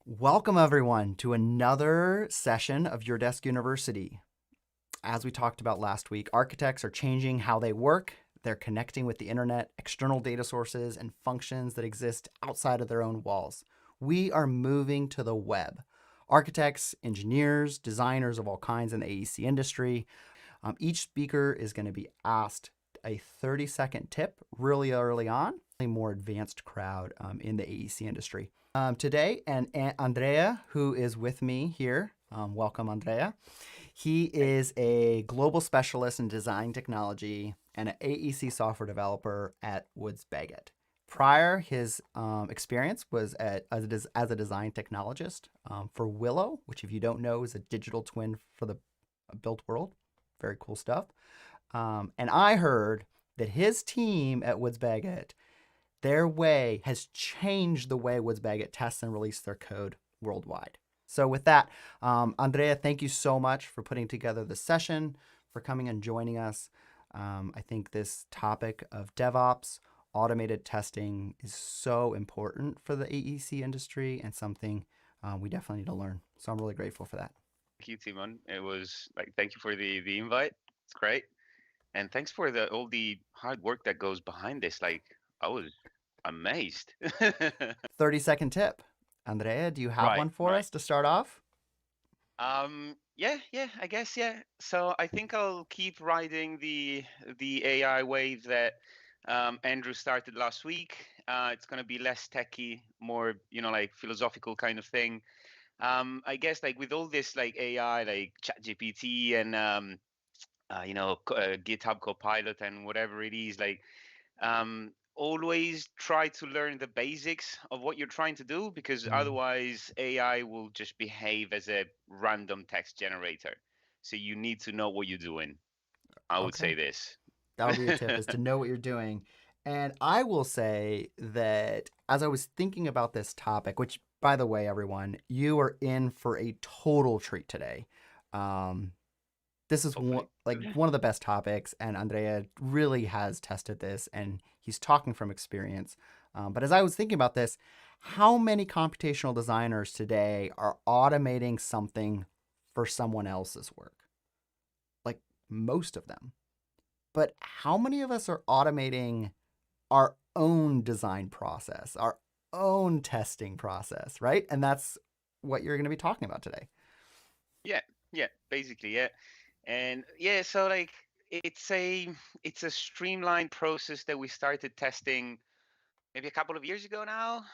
Welcome, everyone, to another session of Your Desk University. As we talked about last week, architects are changing how they work. They're connecting with the internet, external data sources, and functions that exist outside of their own walls. We are moving to the web. Architects, engineers, designers of all kinds in the AEC industry. Each speaker is going to be asked a 30-second tip really early on, a more advanced crowd in the AEC industry. Today, and Andrea, who is with me here, welcome, Andrea. He is a global specialist in design technology and an AEC software developer at Woods Bagot. Prior, his experience was as a design technologist for Willow, which, if you don't know, is a digital twin for the built world. Very cool stuff. And I heard that his team at Woods Bagot, their way has changed the way Woods Bagot tests and release their code worldwide. So with that, Andrea, thank you so much for putting together this session, for coming and joining us. I think this topic of DevOps, automated testing, is so important for the AEC industry and something we definitely need to learn. So I'm really grateful for that. Thank you, Timon. It was thank you for the invite. It's great, and thanks for all the hard work that goes behind this. I was amazed. 30-second tip. Andrea, do you have Right, one for right. us to start off? Yeah, I guess, yeah. So I think I'll keep riding the AI wave that Andrew started last week. It's gonna be less techy, more like philosophical kind of thing. I guess with all this AI, like ChatGPT and GitHub Copilot and whatever it is, always try to learn the basics of what you're trying to do, because Mm. otherwise AI will just behave as a random text generator. So you need to know what you're doing. I would say Okay. this. That'll be a tip, is to know what you're doing. And I will say that as I was thinking about this topic, which, by the way, everyone, you are in for a total treat today. Um, this is Hopefully. one of the best topics, and Andrea really has tested this, and he's talking from experience. But as I was thinking about this, how many computational designers today are automating something for someone else's work? Like, most of them. But how many of us are automating our own design process, our own testing process, right? And that's what you're going to be talking about today. Yeah, yeah, basically, yeah. And yeah, so it's a streamlined process that we started testing maybe a couple of years ago now.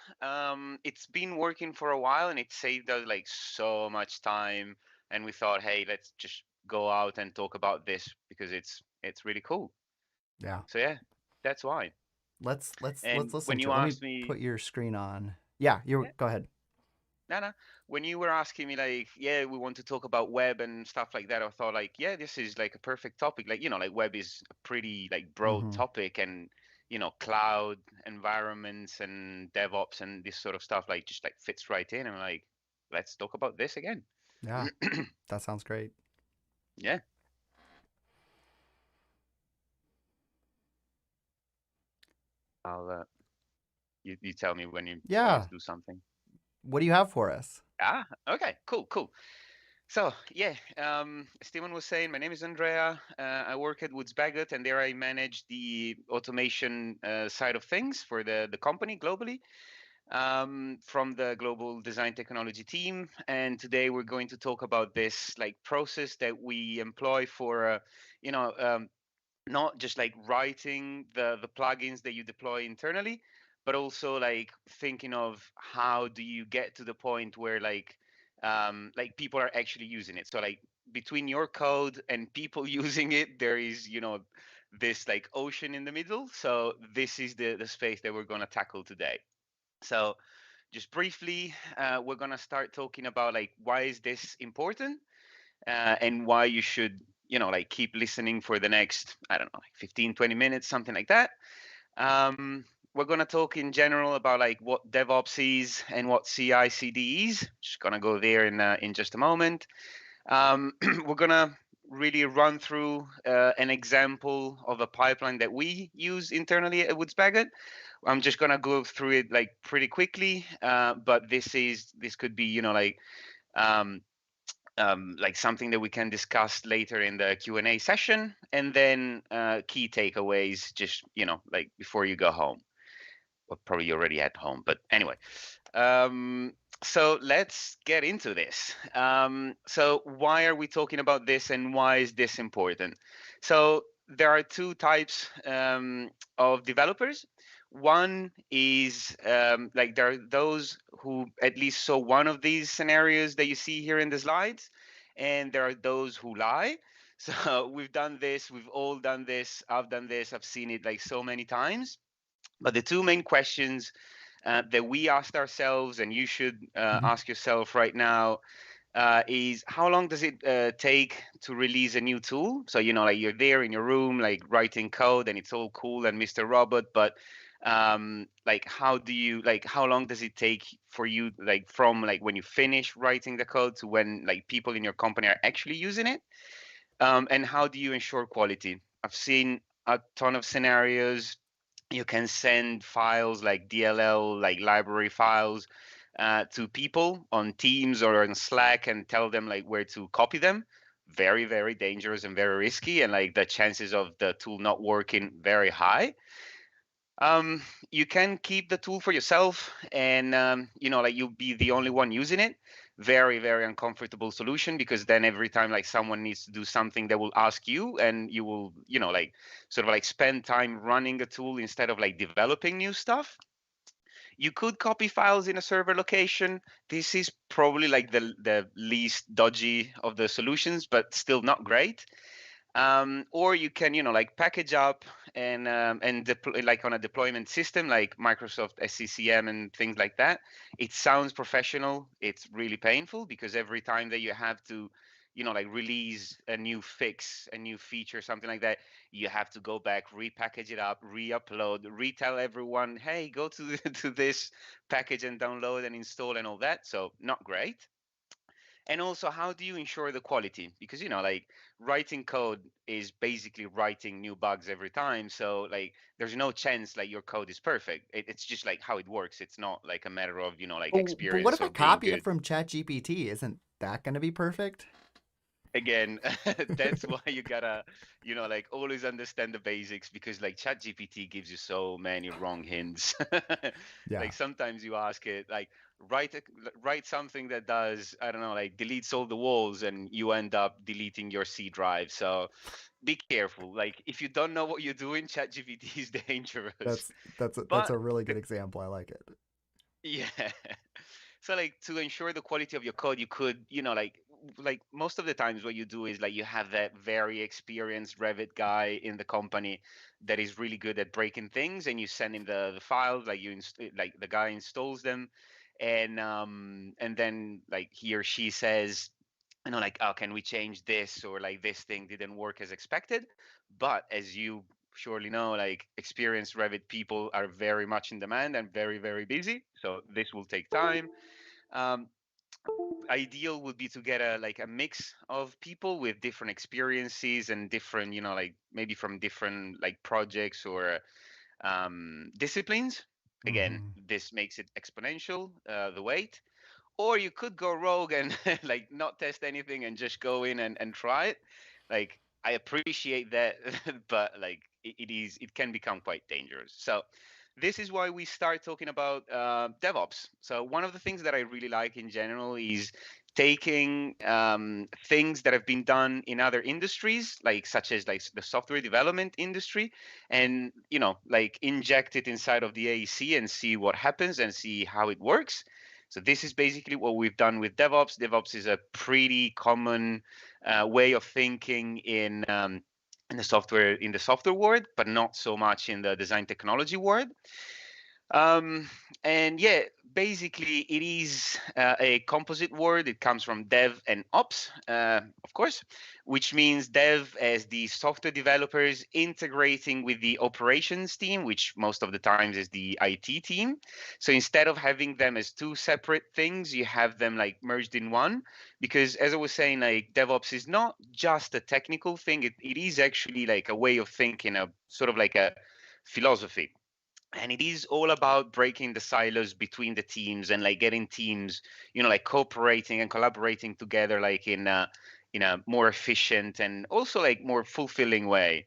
It's been working for a while, and it saved us so much time. And we thought, hey, let's just go out and talk about this because it's really cool. Yeah. So yeah, that's why. Let's And listen when to you it. Let me asked me, put your screen on. Yeah, you yeah, go ahead. Nana, when you were asking me yeah, we want to talk about web and stuff like that, I thought yeah, this is a perfect topic. Web is a pretty broad Mm-hmm. topic, and cloud environments and DevOps and this sort of stuff just fits right in. And let's talk about this again. Yeah, that sounds great. Yeah, I'll you tell me when you want me Yeah. to do something. What do you have for us? Okay, cool. So yeah, Steven was saying, my name is Andrea. I work at Woods Bagot, and there I manage the automation side of things for the company globally, from the global design technology team. And today we're going to talk about this process that we employ for, you know, um, not just writing the plugins that you deploy internally, but also thinking of how do you get to the point where people are actually using it. So between your code and people using it, there is this ocean in the middle. So this is the space that we're going to tackle today. So just briefly, we're going to start talking about why is this important, and why you should keep listening for the next, I don't know, 15, 20 minutes, something like that. We're going to talk in general about what DevOps is and what CI/CD is. Just going to go there in just a moment. We're going to really run through an example of a pipeline that we use internally at Woods Bagot, I'm just gonna go through it like pretty quickly, but this could be, um, like something that we can discuss later in the Q&A session, and then key takeaways, just like before you go home. Well, probably you're already at home, but anyway. Um, so let's get into this. So why are we talking about this, and why is this important? So there are two types of developers. One is like there are those who at least saw one of these scenarios that you see here in the slides, and there are those who lie. So we've done this, we've all done this, I've done this, I've seen it like so many times. But the two main questions that we asked ourselves, and you should ask yourself right now, is how long does it take to release a new tool? So, like you're there in your room, like writing code, and it's all cool and Mr. Robot, but like how long does it take for you, like from like when you finish writing the code to when like people in your company are actually using it? And how do you ensure quality? I've seen a ton of scenarios. You can send files like DLL, like library files, to people on Teams or on Slack and tell them like where to copy them. Very, very dangerous and very risky, and like the chances of the tool not working very high. You can keep the tool for yourself, and like you'll be the only one using it. Very, very uncomfortable solution, because then every time like someone needs to do something, they will ask you, and you will like sort of like spend time running a tool instead of like developing new stuff. You could copy files in a server location. This is probably like the least dodgy of the solutions, but still not great. Or you can like package up and deploy like on a deployment system like Microsoft SCCM and things like that. It sounds professional. It's really painful, because every time that you have to like release a new fix, a new feature, something like that, you have to go back, repackage it up, re-upload, retell everyone, hey, go to to this package and download and install and all that. So not great. And also, how do you ensure the quality? Because like writing code is basically writing new bugs every time. So like there's no chance like your code is perfect. It's just like how it works. It's not like a matter of like But what experience if I or being copy it good. from ChatGPT? Isn't that going to be perfect? Again, that's why you gotta like always understand the basics, because like ChatGPT gives you so many wrong hints. Yeah. Like sometimes you ask it like write write something that does, I don't know, like deletes all the walls, and you end up deleting your C drive. So be careful. Like if you don't know what you're doing, ChatGPT is dangerous. That's But a really good example. I like it. yeah. So like to ensure the quality of your code, you could, like most of the times what you do is like you have that very experienced Revit guy in the company that is really good at breaking things, and you send him the files, like like the guy installs them, and then like he or she says, like, oh, can we change this, or like this thing didn't work as expected. But as you surely know, like experienced Revit people are very much in demand and very, very busy. So this will take time. Um, Ideal would be to get a mix of people with different experiences and different, like maybe from different like projects or disciplines. Again, Hmm. this makes it exponential, the weight. Or you could go rogue and like not test anything and just go in and try it. Like I appreciate that, but like it can become quite dangerous. So this is why we start talking about DevOps. So one of the things that I really like in general is taking things that have been done in other industries, like such as like the software development industry, and like inject it inside of the AEC and see what happens and see how it works. So this is basically what we've done with DevOps. DevOps is a pretty common way of thinking in the software world, but not so much in the design technology world. Um, and yeah, basically it is a composite word. It comes from dev and ops, of course, which means dev as the software developers integrating with the operations team, which most of the times is the IT team. So instead of having them as two separate things, you have them like merged in one. Because as I was saying, like DevOps is not just a technical thing. It is actually like a way of thinking, a sort of like a philosophy. And it is all about breaking the silos between the teams and like getting teams, like cooperating and collaborating together, like in a more efficient and also like more fulfilling way,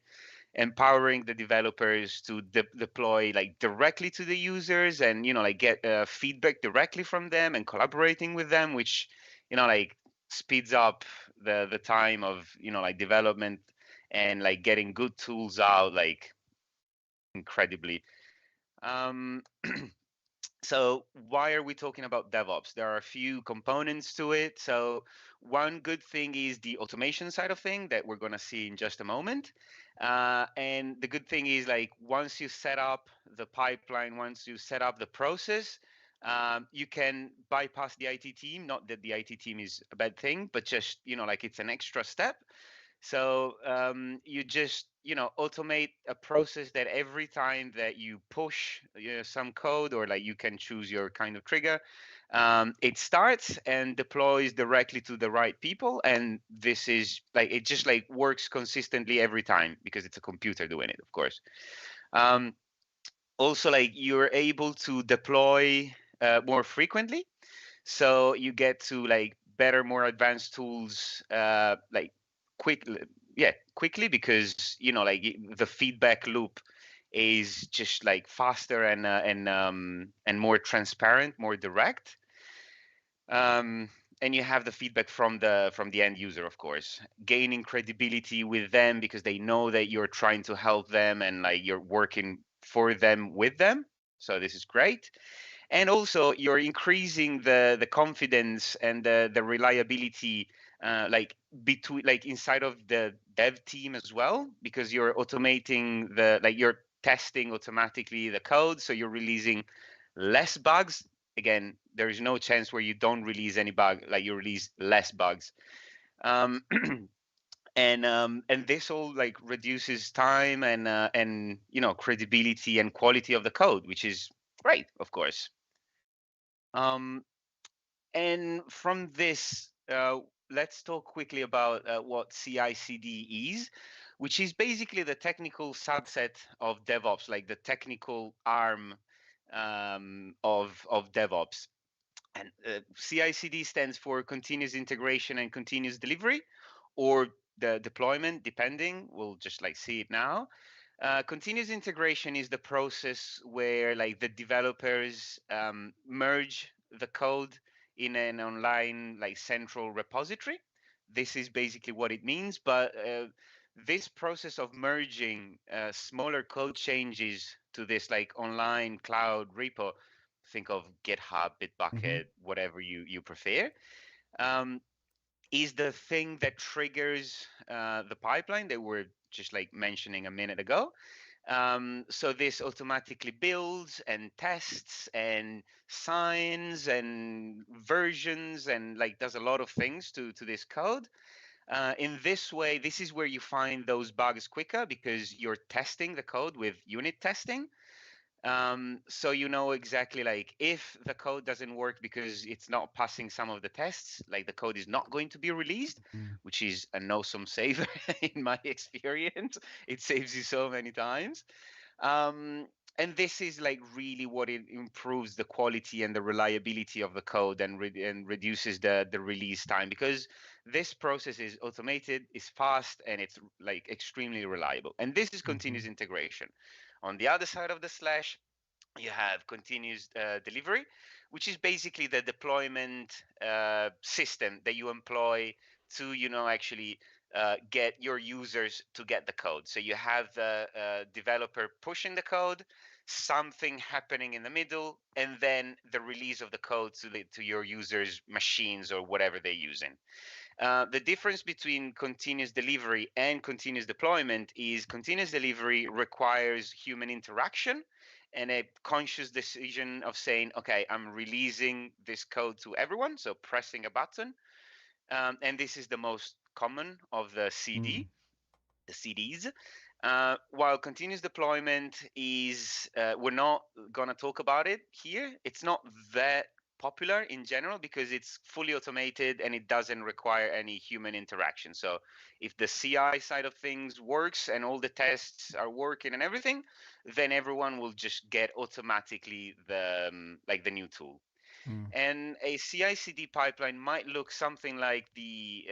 empowering the developers to deploy like directly to the users and like get feedback directly from them and collaborating with them, which like speeds up the time of like development and like getting good tools out like incredibly. um So why are we talking about DevOps? There are a few components to it. So one good thing is the automation side of thing that we're going to see in just a moment. And the good thing is like once you set up the pipeline, once you set up the process, you can bypass the IT team. Not that the IT team is a bad thing, but just, like it's an extra step. So you just automate a process that every time that you push some code or like you can choose your kind of trigger, it starts and deploys directly to the right people. And this is like it just like works consistently every time because it's a computer doing it, of course. Um, Also, like you're able to deploy more frequently, so you get to like better, more advanced tools like quick yeah quickly, because like the feedback loop is just like faster and more transparent, more direct. um, and you have the feedback from the end user, of course, gaining credibility with them because they know that you're trying to help them and like you're working for them, with them. So this is great. And also you're increasing the confidence and the reliability, like between like inside of the dev team as well, because you're automating the like you're testing automatically the code, so you're releasing less bugs. Again, there is no chance where you don't release any bug, like you release less bugs. um, and this all like reduces time and credibility and quality of the code, which is great, of course. um, and from this, let's talk quickly about what CI/CD is, which is basically the technical subset of DevOps, like the technical arm of DevOps. And CI/CD stands for continuous integration and continuous delivery, or the deployment, depending. We'll just like see it now. Continuous integration is the process where like the developers merge the code in an online like central repository. This is basically what it means. But this process of merging smaller code changes to this like online cloud repo, think of GitHub, Hmm. Bitbucket, whatever you prefer, um, is the thing that triggers the pipeline that we're just like mentioning a minute ago. So this automatically builds and tests and signs and versions and like does a lot of things to this code. In this way, this is where you find those bugs quicker because you're testing the code with unit testing. So you know exactly like if the code doesn't work because it's not passing some of the tests, like the code is not going to be released, Hmm. which is an awesome saver in my experience. It saves you so many times. Um, and this is like really what it improves the quality and the reliability of the code and reduces the release time, because this process is automated, is fast, and it's like extremely reliable. And this is Hmm. continuous integration. On the other side of the slash, you have continuous delivery, which is basically the deployment system that you employ to, actually get your users to get the code. So you have the developer pushing the code, something happening in the middle, and then the release of the code to your users' machines or whatever they're using. The difference between continuous delivery and continuous deployment is continuous delivery requires human interaction and a conscious decision of saying, okay, I'm releasing this code to everyone. So pressing a button. And this is the most common of the CDs. While continuous deployment is, we're not going to talk about it here. It's not that popular in general because it's fully automated and it doesn't require any human interaction. So if the CI side of things works and all the tests are working and everything, then everyone will just get automatically the like the new tool. Mm. And a CI/CD pipeline might look something like the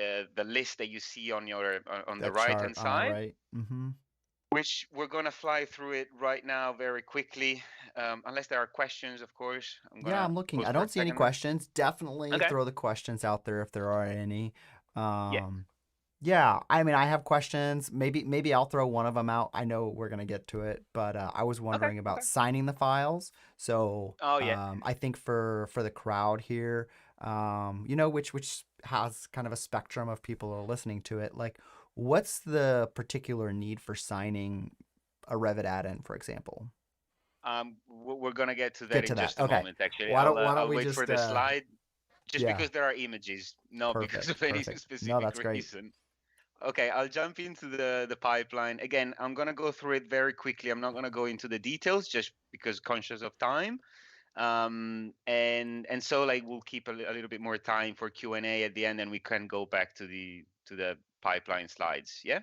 list that you see on your on the That right chart hand on the side, right. Mm-hmm. which we're gonna fly through it right now very quickly, unless there are questions, of course. I'm Yeah, gonna I'm looking. pause I for a don't see any second there. questions. Definitely Okay. throw the questions out there if there are any. Yeah. Um, yeah, I mean, I have questions. Maybe I'll throw one of them out. I know we're gonna get to it, but I was Okay. wondering about Okay. signing the files. So Oh yeah. I think for the crowd here, which has kind of a spectrum of people who are listening to it. Like, what's the particular need for signing a Revit add-in, for example? We're gonna get to that Get to in that. just a Okay. moment. Actually, Why don't I'll we wait for just the slide, just yeah, because there are images, not because perfect, of any perfect. No, specific that's great. reason. Okay, I'll jump into the pipeline. Again, I'm gonna go through it very quickly. I'm not gonna go into the details just because conscious of time. And so like we'll keep a little bit more time for Q&A at the end, and we can go back to the pipeline slides. Yeah.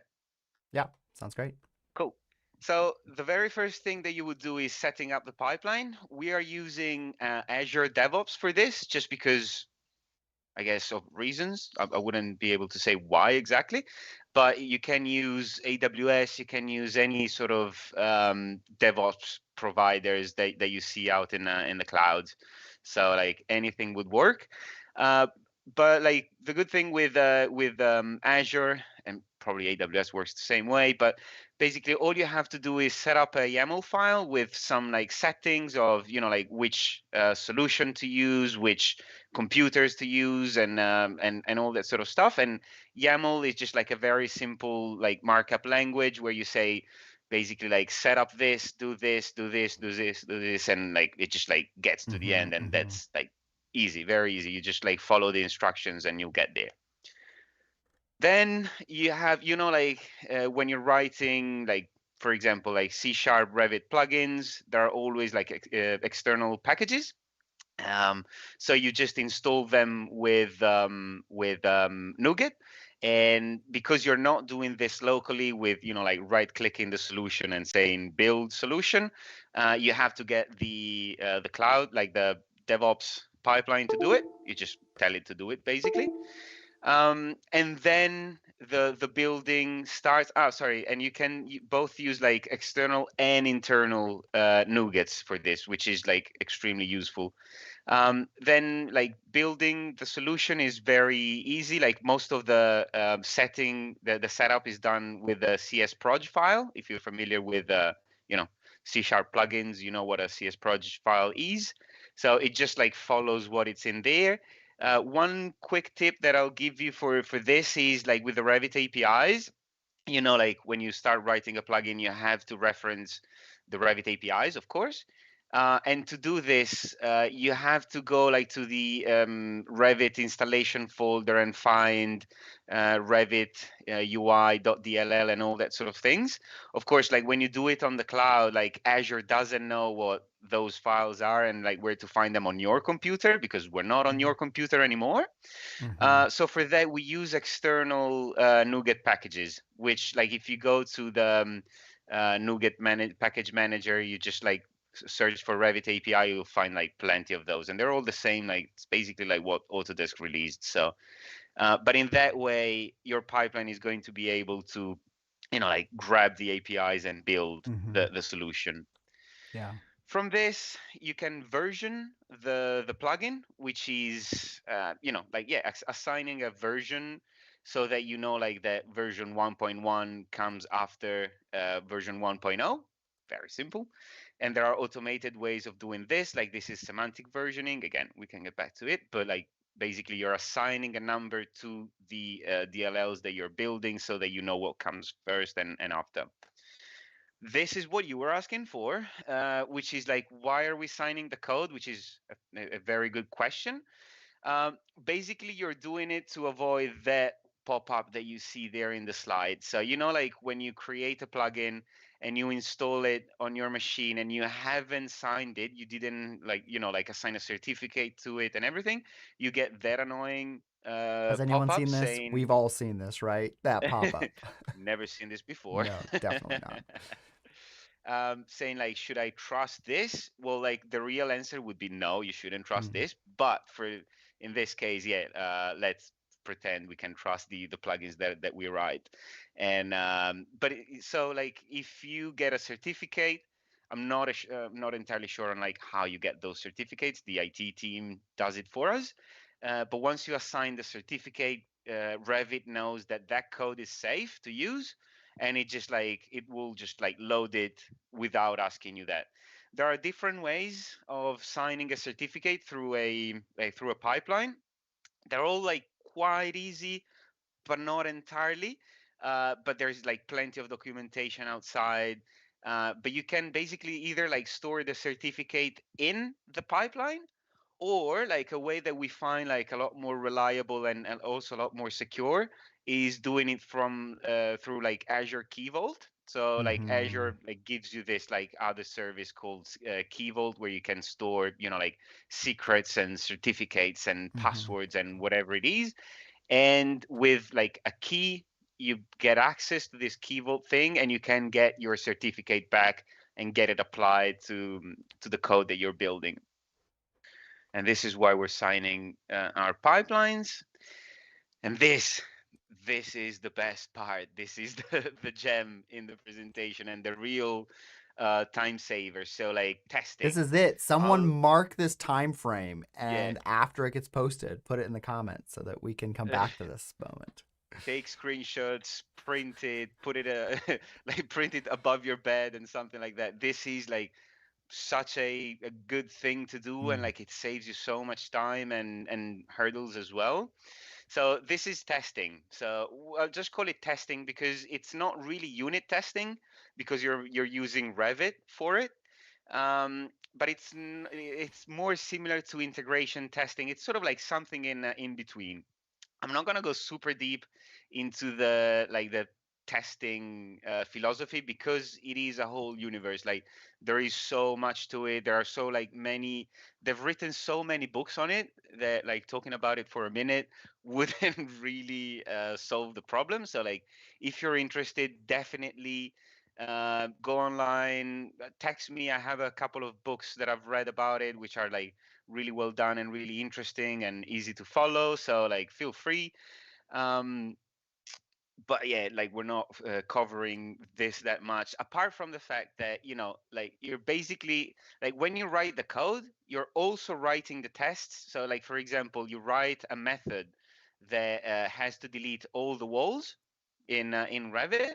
Yeah, sounds great. Cool. So the very first thing that you would do is setting up the pipeline. We are using Azure DevOps for this, just because I guess of reasons. I wouldn't be able to say why exactly, but you can use AWS. You can use any sort of DevOps providers that you see out in the cloud. So like anything would work. Uh, but like the good thing with Azure, and probably AWS works the same way, but basically all you have to do is set up a YAML file with some like settings of like which solution to use, which computers to use, and all that sort of stuff. And YAML is just like a very simple like markup language where you say basically like set up this, do this, do this, do this, do this, and like it just like gets to the Mm-hmm, end, and mm-hmm. that's like easy, very easy. You just like follow the instructions and you'll get there. Then you have, like when you're writing, like for example, like C# Revit plugins, there are always like external packages. Um, so you just install them with NuGet, and because you're not doing this locally with like right clicking the solution and saying build solution, you have to get the cloud, like the DevOps pipeline to do it. You just tell it to do it basically. And then the building starts. Oh, sorry. And you can both use like external and internal NuGets for this, which is like extremely useful. Then like building the solution is very easy. Like most of the the setup is done with a CS proj file. If you're familiar with C# plugins, you know what a CS proj file is. So it just like follows what it's in there. One quick tip that I'll give you for this is like with the Revit APIs, like when you start writing a plugin, you have to reference the Revit APIs, of course. And to do this, you have to go like to the Revit installation folder and find Revit UI.dll and all that sort of things. Of course, like when you do it on the cloud, like Azure doesn't know what those files are and like where to find them on your computer because we're not on your computer anymore. Mm-hmm. So for that, we use external NuGet packages, which like if you go to the NuGet package manager, you just like search for Revit API, you'll find like plenty of those, and they're all the same. Like it's basically like what Autodesk released. So, but in that way, your pipeline is going to be able to, like grab the APIs and build Mm-hmm. the solution. Yeah. From this, you can version the plugin, which is like assigning a version so that like that version 1.1 comes after version 1.0. Very simple. And there are automated ways of doing this. Like this is semantic versioning. Again, we can get back to it, but like basically you're assigning a number to the DLLs that you're building so that you know what comes first and after. This is what you were asking for, which is like, why are we signing the code? Which is a very good question. Basically, you're doing it to avoid that pop-up that you see there in the slide. So, like when you create a plugin and you install it on your machine and you haven't signed it, you didn't like assign a certificate to it and everything, you get that annoying Has anyone pop-up seen this? saying, We've all seen this, right? That pop up. never seen this before. No, definitely not. Saying like, should I trust this? Well, like the real answer would be no, you shouldn't trust Mm. this. But for in this case, yeah, let's pretend we can trust the plugins that we write. And so like if you get a certificate, I'm not entirely sure on like how you get those certificates. The IT team does it for us. But once you assign the certificate, Revit knows that that code is safe to use, and it will just like load it without asking you that. There are different ways of signing a certificate through a pipeline. They're all like quite easy, but not entirely. But there's like plenty of documentation outside. But you can basically either like store the certificate in the pipeline, or like a way that we find like a lot more reliable and also a lot more secure is doing it from through like Azure Key Vault. So like Mm-hmm. Azure like gives you this like other service called Key Vault, where you can store like secrets and certificates and Mm-hmm. passwords and whatever it is. And with like a key, you get access to this Key Vault thing, and you can get your certificate back and get it applied to the code that you're building. And this is why we're signing our pipelines. And this is the best part. This is the gem in the presentation and the real time saver. So like This testing. is it. Someone I'll mark this time frame, Yeah. and after it gets posted, put it in the comments so that we can come back to this moment. Take screenshots, print it, put it like print it above your bed and something like that. This is like such a good thing to do, and Mm. like it saves you so much time and hurdles as well. So this is testing. So I'll just call it testing because it's not really unit testing, because you're using Revit for it. But it's more similar to integration testing. It's sort of like something in between. I'm not gonna go super deep into the testing philosophy, because it is a whole universe. Like there is so much to it. There are so like many. They've written so many books on it that like talking about it for a minute wouldn't really solve the problem. So like if you're interested, definitely go online, text me. I have a couple of books that I've read about it, which are like really well done and really interesting and easy to follow. So like feel free. Um, but yeah, like we're not covering this that much, apart from the fact that like you're basically like when you write the code, you're also writing the tests. So like for example, you write a method that has to delete all the walls in Revit.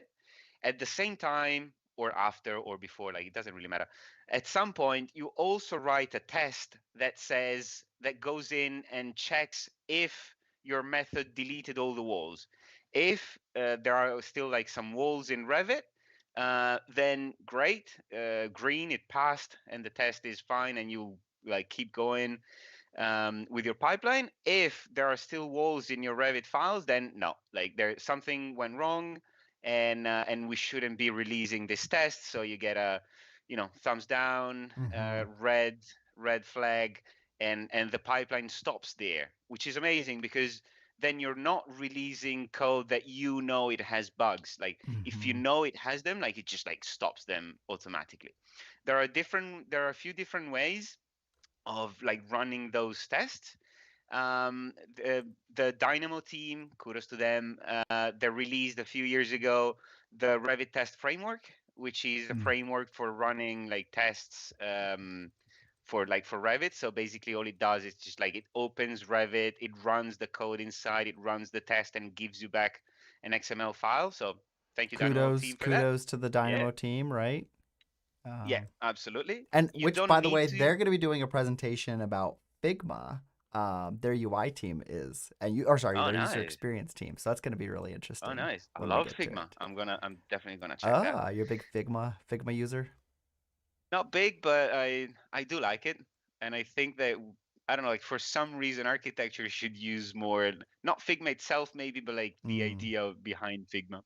At the same time, or after or before, like it doesn't really matter, at some point you also write a test that goes in and checks if your method deleted all the walls. If there are still like some walls in Revit, then great, green, it passed and the test is fine, and you like keep going with your pipeline. If there are still walls in your Revit files, then no, like there something went wrong, and we shouldn't be releasing this test. So you get a thumbs down, Mm-hmm. red flag, and the pipeline stops there, which is amazing, because then you're not releasing code that it has bugs. Like if you Mm-hmm. know it has them, like it just like stops them automatically. There are a few different ways of like running those tests. The Dynamo team, kudos to them. They released a few years ago the Revit test framework, which is a Mm. framework for running like tests for Revit. So basically, all it does is just like it opens Revit, it runs the code inside, it runs the test, and gives you back an XML file. So thank you, Dynamo Kudos, team, for that. kudos to the Yeah, Dynamo team, right? yeah, Um, absolutely. and You which, don't by the need way, to. they're going to be doing a presentation about Figma. Their UI team is, and or sorry, Oh, their user nice. experience team. So that's going to be really Oh, interesting nice. I when we love get to Figma. it. I'm definitely gonna check that. Ah, you're a big Figma user. Not big, but I do like it, and I think that I don't know, like for some reason, architecture should use more not Figma itself maybe, but like the Mm. idea behind Figma.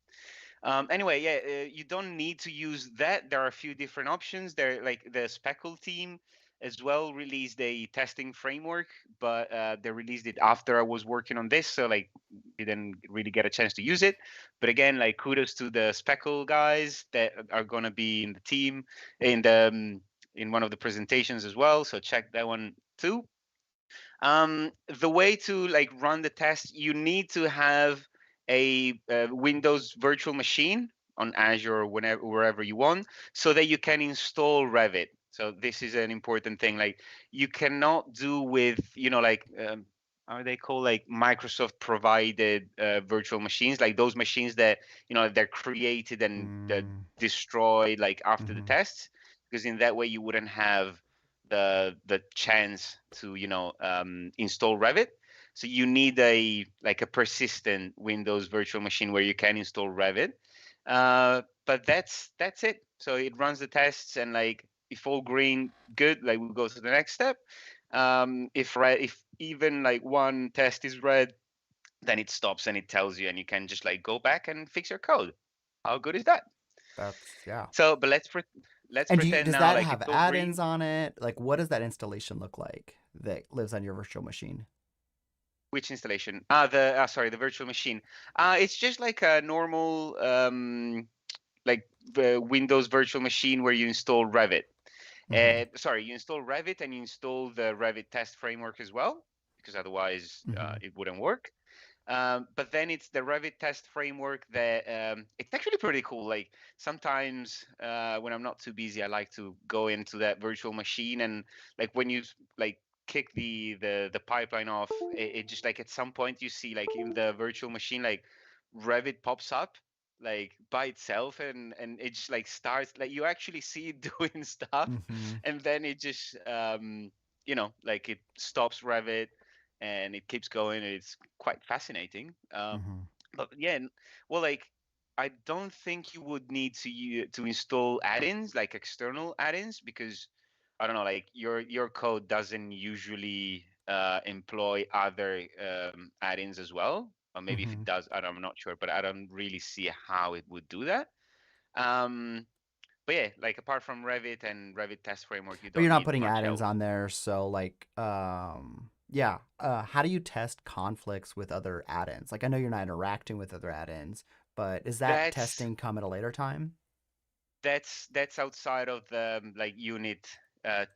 Anyway, yeah, you don't need to use that. There are a few different options. There, like the Speckle team as well released a testing framework, but they released it after I was working on this, so like didn't really get a chance to use it. But again, like kudos to the Speckle guys that are gonna be in the team in one of the presentations as well. So check that one too. The way to like run the test, you need to have a Windows virtual machine on Azure or whenever wherever you want, so that you can install Revit. So this is an important thing. Like you cannot do with like are they called like Microsoft provided virtual machines, like those machines that they're created and Mm, destroyed like after the mm-hmm. tests, because in that way you wouldn't have the chance to install Revit. So you need a persistent Windows virtual machine where you can install Revit. But that's it. So it runs the tests, and like if all green, good. Like we go to the next step. If red, if even like one test is red, then it stops and it tells you, and you can just like go back and fix your code. How good is that? That's yeah. So, but let's And pretend does now that like have it's all add-ins green. on it? Like, what does that installation look like that lives on your virtual machine? Which installation? The virtual machine. It's just like a normal like the Windows virtual machine where you install Revit. Mm-hmm. Sorry, you install Revit and you install the Revit test framework as well, because otherwise Mm-hmm. it wouldn't work. But then it's the Revit test framework that it's actually pretty cool. Like sometimes when I'm not too busy, I like to go into that virtual machine, and like when you like kick the pipeline off, it just like at some point you see like in the virtual machine like Revit pops up like by itself, and it just like starts like you actually see it doing stuff, Mm-hmm. and then it just like it stops Revit and it keeps going. And it's quite fascinating. Mm-hmm. But yeah, well, like I don't think you would need to install add-ins like external add-ins, because I don't know, like your code doesn't usually employ other add-ins as well. Or maybe if Mm-hmm. it does, I'm not sure, but I don't really see how it would do that. Um, but yeah, like apart from Revit and Revit test framework, you But you're don't not need putting much add-ins else. on there, so like, yeah. How do you test conflicts with other add-ins? Like, I know you're not interacting with other add-ins, but is that That's testing come at a later time? that's outside of the like unit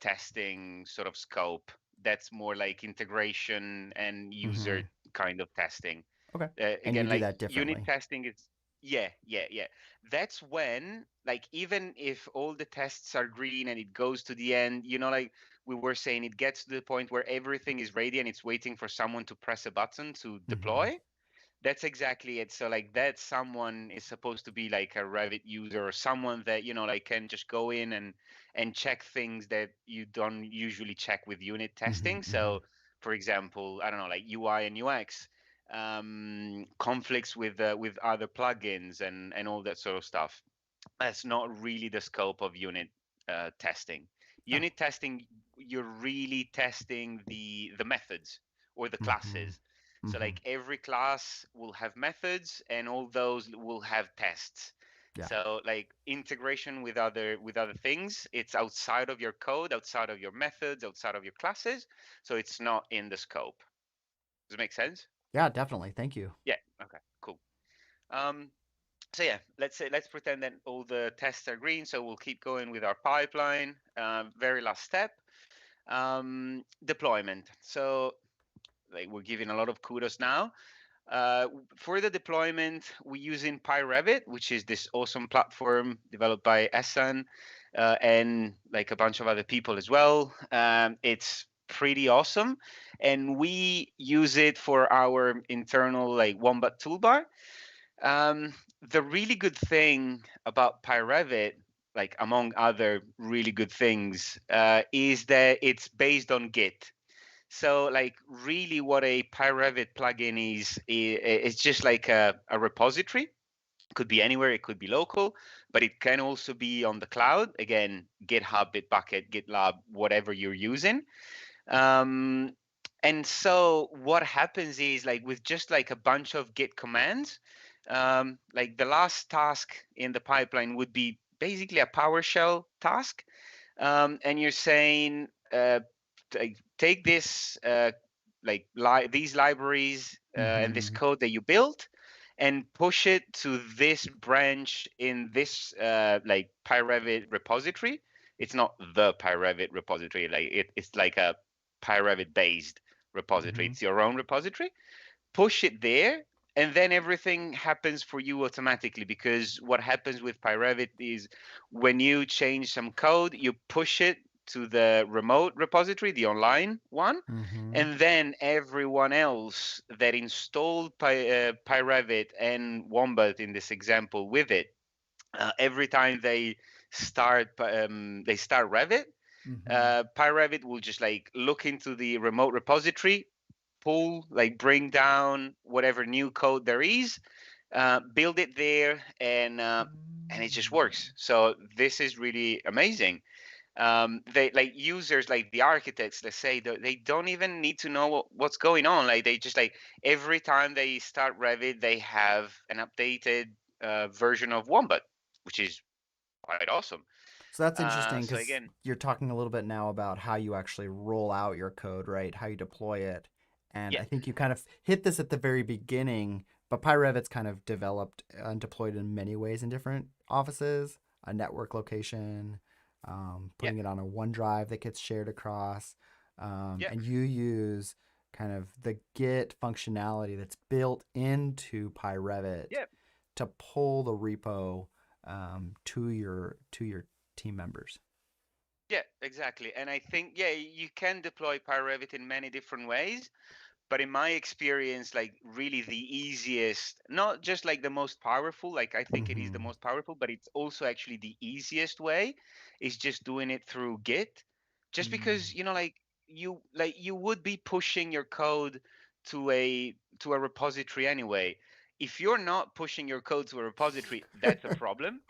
testing sort of scope. That's more like integration and Mm-hmm. user kind of testing. Okay. And you Again, do like that unit differently. testing is yeah. That's when like even if all the tests are green and it goes to the end, like we were saying, it gets to the point where everything is ready and it's waiting for someone to press a button to Mm-hmm. deploy. That's exactly it. So like that someone is supposed to be like a Revit user, or someone that like can just go in and check things that you don't usually check with unit Mm-hmm. testing. Mm-hmm. So for example, I don't know, like UI and UX, conflicts with other plugins and all that sort of stuff. That's not really the scope of unit testing. Yeah. Unit testing, you're really testing the methods or the Mm-hmm. classes. So Mm-hmm. like every class will have methods, and all those will have tests. Yeah. So like integration with other things, it's outside of your code, outside of your methods, outside of your classes. So it's not in the scope. Does it make sense? Yeah, definitely. Thank you. Yeah. Okay. Cool. Um, so yeah, let's pretend that all the tests are green. So we'll keep going with our pipeline. Very last step, deployment. So like we're giving a lot of kudos now. For the deployment, we're using PyRevit, which is this awesome platform developed by Esan and like a bunch of other people as well. It's pretty awesome, and we use it for our internal like Wombat toolbar. um, the really good thing about PyRevit, like among other really good things, is that it's based on Git. So, like, really, what a PyRevit plugin is, it's just like a repository. It could be anywhere, it could be local, but it can also be on the cloud. Again, GitHub, Bitbucket, GitLab, whatever you're using. Um, and so what happens is like with just like a bunch of Git commands, Like the last task in the pipeline would be basically a PowerShell task, and you're saying, take this, these libraries and this Mm-hmm. code that you built, and push it to this branch in this PyRevit repository. It's not the PyRevit repository, it's like a PyRevit based repository. Mm-hmm. It's your own repository. Push it there, and then everything happens for you automatically, because what happens with PyRevit is when you change some code, you push it to the remote repository, the online one, Mm-hmm. and then everyone else that installed PyRevit and Wombat in this example with it, every time they start Revit, Mm-hmm. PyRevit will just like look into the remote repository, pull, like bring down whatever new code there is, build it there, and it just works. So this is really amazing. They like users, like the architects, let's say, they don't even need to know what's going on. Like they just like every time they start Revit, they have an updated version of Wombat, which is quite awesome. So that's interesting So because again, you're talking a little bit now about how you actually roll out your code, right? How you deploy it. And yeah, I think you kind of hit this at the very beginning, but PyRevit's kind of developed and deployed in many ways in different offices, a network location, yeah, putting it on a OneDrive that gets shared across. yeah, And you use kind of the Git functionality that's built into PyRevit yeah. to pull the repo to your team members. Yeah, exactly. And I think, yeah, you can deploy PyRevit in many different ways. But in my experience, like really the easiest, not just like the most powerful, like I think it is the Mm-hmm. most powerful, but it's also actually the easiest way, is just doing it through Git. Just because, you would be pushing your code to a repository anyway. If you're not pushing your code to a repository, that's a problem.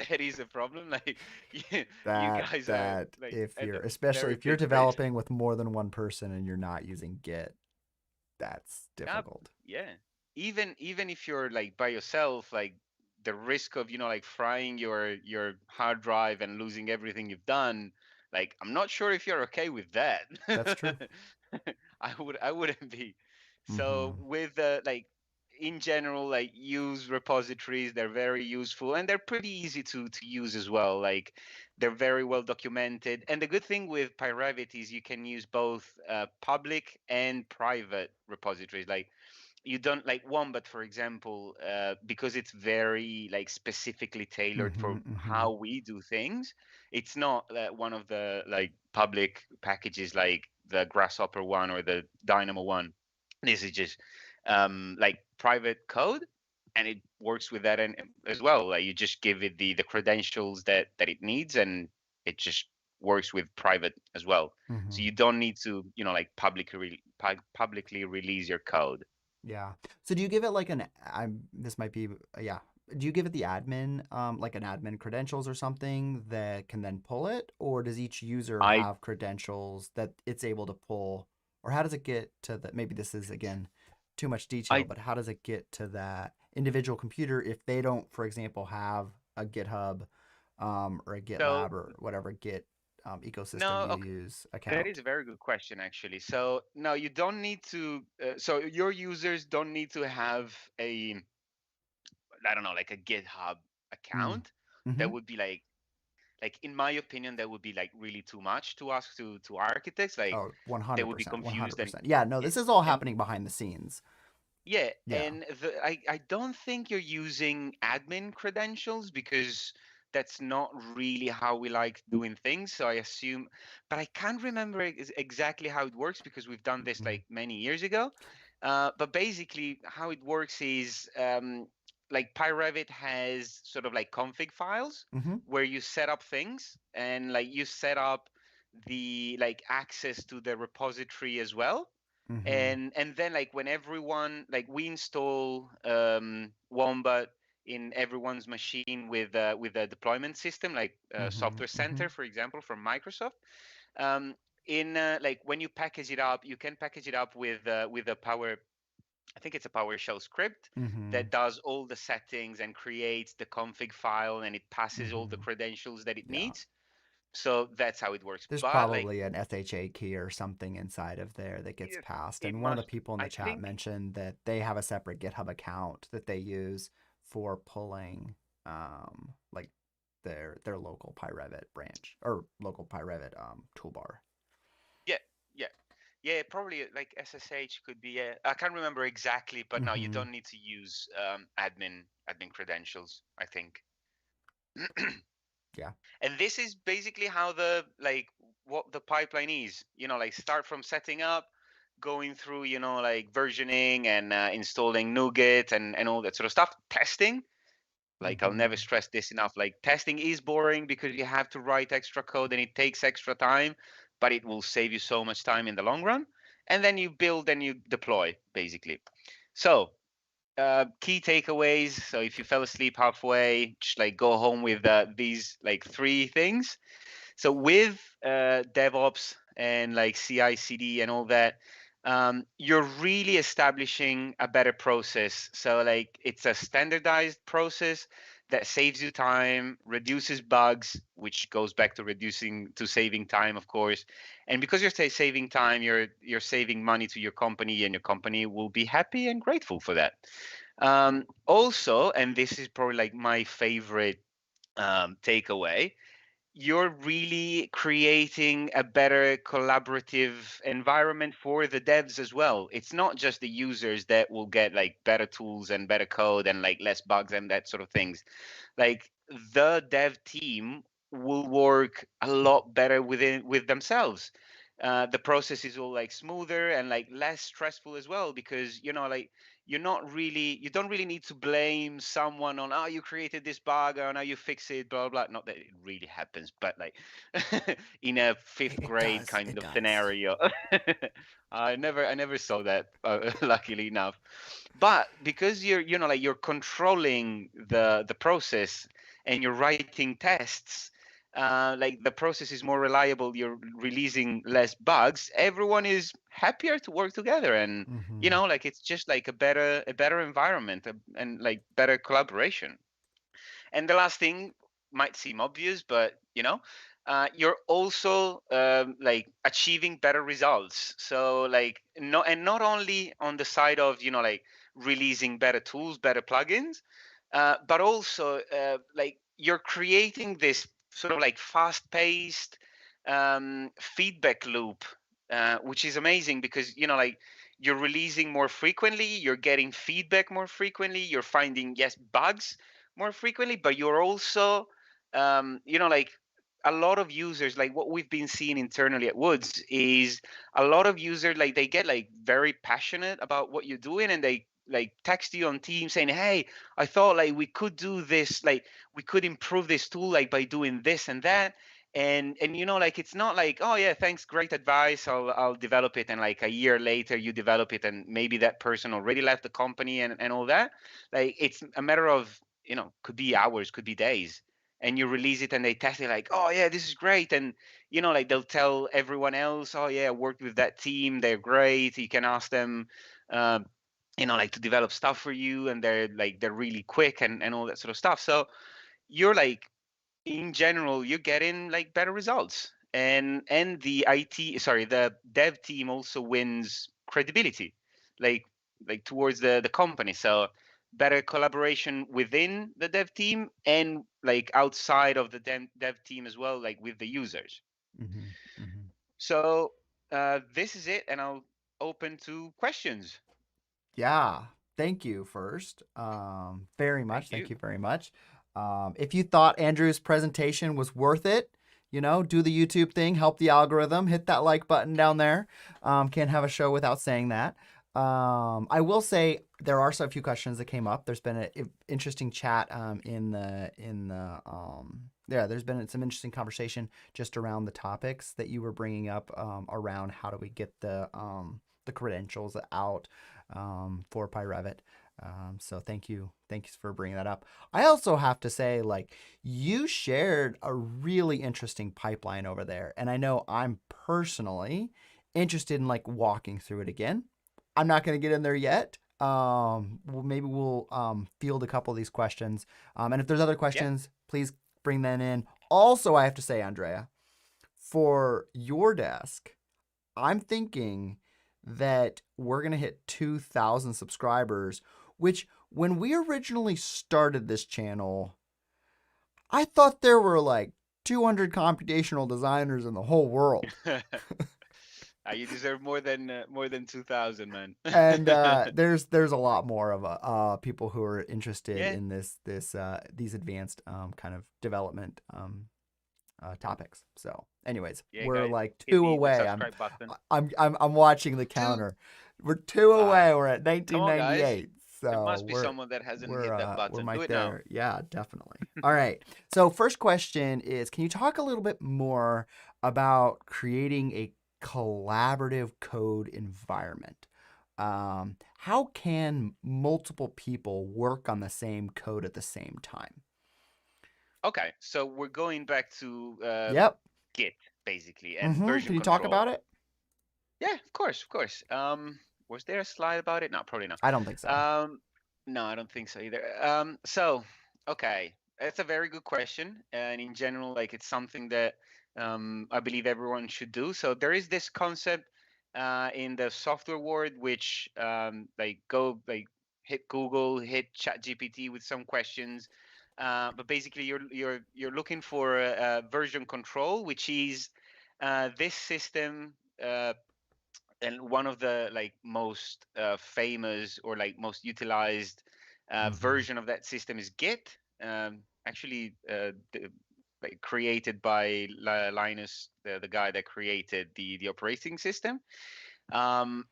That is a problem. Like you that guys are that like if at you're a especially very if you're big risk. developing with more than one person and you're not using Git, that's Yeah, difficult. yeah. Even if you're like by yourself, like the risk of, like frying your hard drive and losing everything you've done, like I'm not sure if you're okay with that. That's true. I wouldn't be. So Mm-hmm. with like in general, like use repositories, they're very useful and they're pretty easy to use as well. Like they're very well documented. And the good thing with Pyrevit is you can use both public and private repositories. Like you don't like Wombat, for example, because it's very like specifically tailored Mm-hmm. for Mm-hmm. how we do things. It's not one of the like public packages like the Grasshopper one or the Dynamo one. This is just like private code, and it works with that and as well. Like you just give it the credentials that it needs, and it just works with private as well. So Mm-hmm. you don't need to like publicly release your code. Yeah. So do you give it like this might be yeah. Do you give it the admin like an admin credentials or something that can then pull it, or does each user I have credentials that it's able to pull, or how does it get to the maybe this is again too much detail, I but how does it get to that individual computer if they don't, for example, have a GitHub or a so GitLab or whatever Git ecosystem no, you okay, use that is account? a very good question actually. So no, you don't need to. So your users don't need to have a, I don't know, like a GitHub Mm. account. Mm-hmm. That would be like in my opinion, that would be like really too much to ask to architects. Like Oh, they would be 100%, confused, 100%. Yeah, no, this is all and happening behind the scenes. yeah, Yeah. and I don't think you're using admin credentials, because that's not really how we like doing things. So I assume, but I can't remember exactly how it works because we've done this Mhm. like many years ago. But basically, how it works is like PyRevit has sort of like config files Mhm. where you set up things, and like you set up the like access to the repository as well. Mhm. And then like when everyone, like we install Wombat in everyone's machine with a deployment system like Mhm. Software Center, Mhm. for example, from Microsoft. In like when you package it up, you can package it up with a I think it's a PowerShell script Mm-hmm. that does all the settings and creates the config file, and it passes all the Mm-hmm. credentials that it Yeah. needs. So that's how it works. There's But like, probably an SHA key or something inside of there that gets it, passed. it And one of the must, people in the I chat think, mentioned that they have a separate GitHub account that they use for pulling like their local PyRevit branch or local PyRevit toolbar. yeah, yeah. Yeah, probably like SSH could be. I can't remember exactly, but no, you Mm-hmm. don't need to use admin credentials, I think. Yeah. And this is basically how the like what the pipeline is. Like start from setting up, going through, like versioning and installing NuGet and all that sort of stuff. Testing. Like I'll Mm-hmm. never stress this enough. Like testing is boring because you have to write extra code and it takes extra time, but it will save you so much time in the long run. And then you build and you deploy, basically. So key takeaways. So if you fell asleep halfway, just like go home with these like three things. So with DevOps and like CI/CD and all that, you're really establishing a better process. So like it's a standardized process that saves you time, reduces bugs, which goes back to saving time, of course. And because you're saving time, you're saving money to your company, and your company will be happy and grateful for that. Also, and this is probably like my favorite takeaway, you're really creating a better collaborative environment for the devs as well. It's not just the users that will get like better tools and better code and like less bugs and that sort of things. Like the dev team will work a lot better with themselves. The process is all like smoother and like less stressful as well, because like you don't really need to blame someone on, oh, you created this bug, or now you fix it, blah blah. Not that it really happens, but like in a fifth It grade does. kind It of does. scenario. I never saw that, luckily enough. But because like you're controlling the process and you're writing tests, like the process is more reliable, you're releasing less bugs, everyone is happier to work together, and Mm-hmm. like it's just like a better environment, and like better collaboration. And the last thing might seem obvious, but you're also like achieving better results. So like not only on the side of like releasing better tools, better plugins, but also like you're creating this sort of like fast-paced feedback loop, which is amazing because like you're releasing more frequently, you're getting feedback more frequently, you're finding, yes, bugs more frequently, but you're also like a lot of users, like what we've been seeing internally at Woods is a lot of users, like they get like very passionate about what you're doing, and they like text you on Teams saying, hey, I thought like we could do this, like we could improve this tool like by doing this and that. And like it's not like, oh yeah, thanks, great advice, I'll develop it, and like a year later you develop it and maybe that person already left the company and all that. Like it's a matter of, could be hours, could be days, and you release it and they test it like, oh yeah, this is great. And like they'll tell everyone else, oh yeah, I worked with that team, they're great, you can ask them uh, like to develop stuff for you, and they're really quick and all that sort of stuff. So you're like, in general, you're getting like better results, and the dev team also wins credibility, like towards the company. So better collaboration within the dev team and like outside of the dev team as well, like with the users. Mm-hmm. Mm-hmm. So this is it, and I'll open to questions. Yeah. Thank you first. Very much. Thank Thank you. you very much. If you thought Andrew's presentation was worth it, do the YouTube thing, help the algorithm, hit that like button down there. Can't have a show without saying that. I will say there are a few questions that came up. There's been an interesting chat yeah, there's been some interesting conversation just around the topics that you were bringing up around how do we get the credentials out for PyRevit. So thanks for bringing that up. I also have to say, like, you shared a really interesting pipeline over there, and I know I'm personally interested in like walking through it again. I'm not going to get in there yet. maybe we'll field a couple of these questions. And if there's other Yeah. questions, please bring them in. Also, I have to say, Andrea, for your desk, I'm thinking that we're going to hit 2,000 subscribers, which when we originally started this channel, I thought there were like 200 computational designers in the whole world. You deserve more than 2,000, man. And there's a lot more of people who are interested Yeah. in these advanced kind of development topics. So, anyways, Yeah, we're guys, like hit two the away. subscribe button. I'm watching the Two. counter. We're two Ah, away. We're at come on, guys. 1998. There So must be someone that hasn't hit that we're button. Do right it now. there. Yeah, definitely. All right. So first question is, can you talk a little bit more about creating a collaborative code environment? How can multiple people work on the same code at the same time? Okay, so we're going back to Yep. Git basically and version Can you talk control. about it? Yeah, of course, of course. Was there a slide about it? No, probably not. I don't think so. No, I don't think so either. Okay, that's a very good question, and in general, like it's something that I believe everyone should do. So there is this concept in the software world, which like hit Google, hit ChatGPT with some questions, but basically you're looking for a version control, which is this system. And one of the like most famous or like most utilized Mm-hmm. version of that system is Git. Actually, like created by Linus, the guy that created the operating system. Um,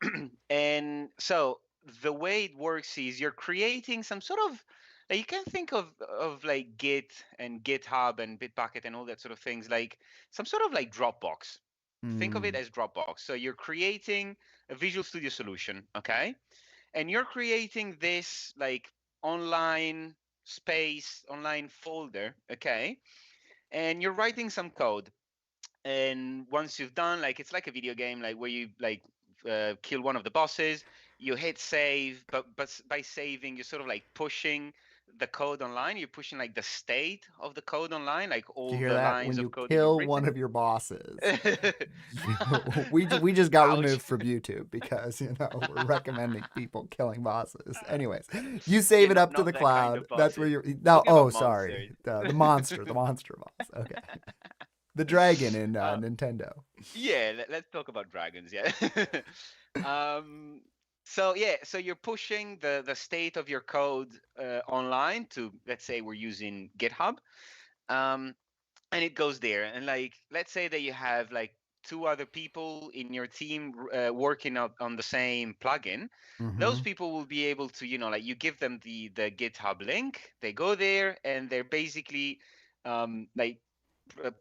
and so the way it works is you're creating some sort of like you can think of like Git and GitHub and Bitbucket and all that sort of things like some sort of like Dropbox. Think of it Mm. as Dropbox. So you're creating a Visual Studio solution, okay? And you're creating this like online space, online folder, okay? And you're writing some code. And once you've done, like it's like a video game, like where you like kill one of the bosses, you hit save, but by saving, you're sort of like pushing the code online. You're pushing like the state of the code online, like Do you all hear the that? When lines of you code that you've kill one written. of your bosses, we just got Ouch. removed from YouTube because we're recommending people killing bosses. Anyways, you save Yeah, it not up to not the that kind cloud. of That's where bosses. you're now. Talking Oh, about sorry, monsters. the monster boss. Okay, the dragon in uh, Nintendo. yeah, let's talk about dragons. Yeah. um. So yeah, so you're pushing the state of your code online to, let's say we're using GitHub. Um, and it goes there, and like let's say that you have like two other people in your team working on the same plugin. Those Mm-hmm. people will be able to, like you give them the GitHub link, they go there and they're basically like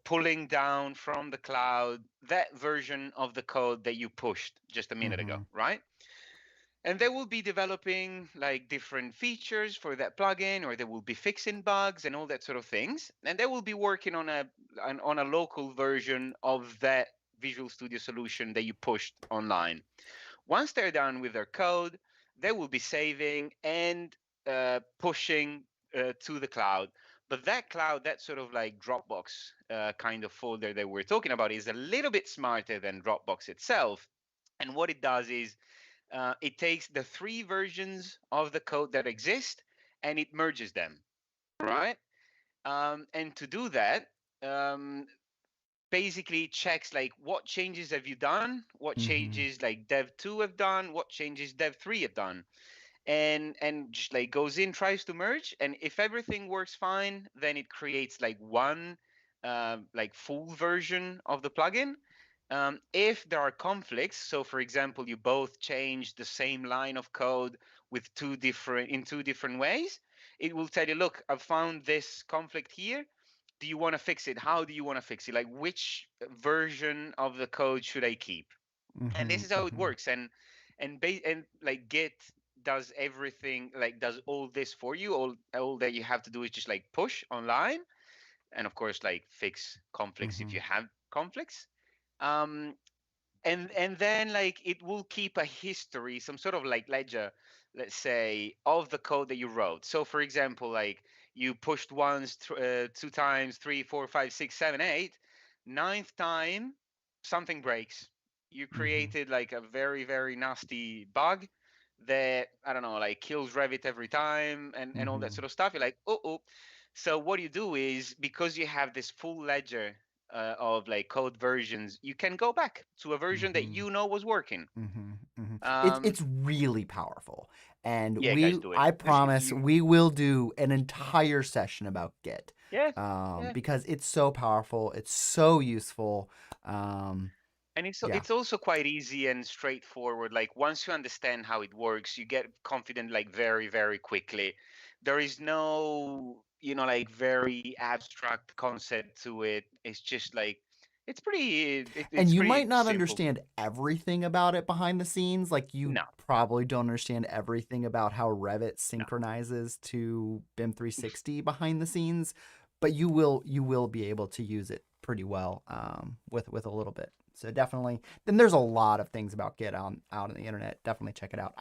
pulling down from the cloud that version of the code that you pushed just a minute ago, Mm-hmm. right? And they will be developing like different features for that plugin, or they will be fixing bugs and all that sort of things, and they will be working on a local version of that Visual Studio solution that you pushed online. Once they're done with their code, they will be saving and pushing to the cloud. But that cloud, that sort of like Dropbox kind of folder that we're talking about, is a little bit smarter than Dropbox itself. And what it does is it takes the three versions of the code that exist and it merges them, right? And to do that, um, basically it checks like what changes have you done, what Mm-hmm. changes like dev 2 have done, what changes dev 3 have done, and just like goes in, tries to merge, and if everything works fine, then it creates like one like full version of the plugin. If there are conflicts, so for example, you both change the same line of code with two different ways, it will tell you, look, I've found this conflict here. Do you want to fix it? How do you want to fix it? Like, which version of the code should I keep? And Mm-hmm. this is how it Mm-hmm. works. And like Git does everything, like does all this for you. All that you have to do is just like push online, and of course like fix conflicts if Mm-hmm. you have conflicts. Um, and then like it will keep a history, some sort of like ledger, let's say, of the code that you wrote. So for example, like you pushed once, two times, three, four, five, six, seven, eight, ninth time something breaks. You Mm-hmm. created like a very very nasty bug that, I don't know, like kills Revit every time, and all that Mm-hmm. sort of stuff. You're like, oh. So what you do is, because you have this full ledger of like code versions, you can go back to a version that Mm-hmm. you know was working. It's Um, it's really powerful, and yeah, guys, do it. I promise You, we will do an entire session about Git, yeah, yeah. because it's so powerful, it's so useful. Um, And yeah, it's also quite easy and straightforward. Like once you understand how it works, you get confident like very, very quickly. There is no, like very abstract concept to it. It's just like and it's you might pretty not simple. understand everything about it behind the scenes. Like you No, probably don't understand everything about how Revit no. synchronizes to BIM 360 behind the scenes, but you will be able to use it pretty well, with a little bit. So definitely, then there's a lot of things about Git out on the internet. Definitely check it out.